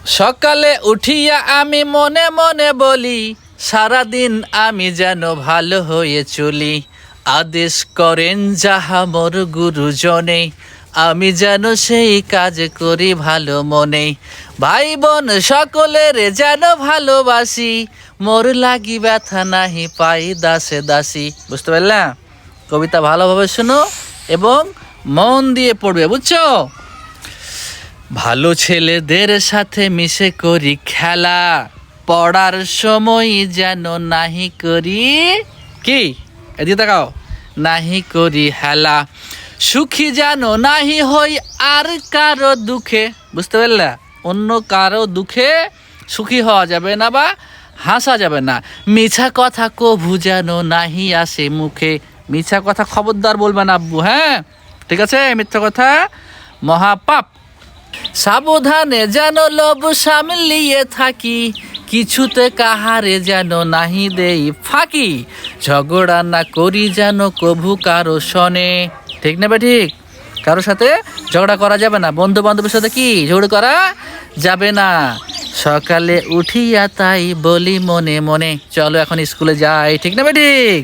সকালে উঠিয়া আমি মনে মনে বলি, সারাদিন আমি যেন ভালো হয়ে চলি। আদেশ করেন যাহা মোর গুরুজনে, আমি যেন সেই কাজ করি ভালো মনে। ভাই বোন সকলের যেন ভালোবাসি, মোর লাগি ব্যথা নাহি পাই দাসে দাসী। বুঝতে পারলাম? কবিতা ভালোভাবে শোনো এবং মন দিয়ে পড়বে, বুঝছো? ভালো ছেলেদের সাথে মিশে করি খেলা, পড়ার সময় যেন নাহি করি কি, এদিকে তাকাও, নাহি করি হেলা। সুখী যেন নাহি হই আর কারো দুঃখে। বুঝতে পারলা? অন্য কারো দুঃখে সুখী হওয়া যাবে না বা হাসা যাবে না। মিছা কথা কভু যেন নাহি আসে মুখে। মিছা কথা খবরদার বলবে না আব্বু, হ্যাঁ? ঠিক আছে? মিথ্যা কথা মহাপাপ। সাবধানে যেন লোভ সামলিয়ে থাকি, কিছুতে কাহারে যেন নাহি দেই ফাঁকি। ঝগড়া না করি যেন কভু কারো শনে। ঠিক না? ঠিক, কারোর সাথে ঝগড়া করা যাবে না। বন্ধু বান্ধবের সাথে কি ঝগড়া করা যাবে না। সকালে উঠিয়া তাই বলি মনে মনে, চলো এখন স্কুলে যাই। ঠিক না? ঠিক।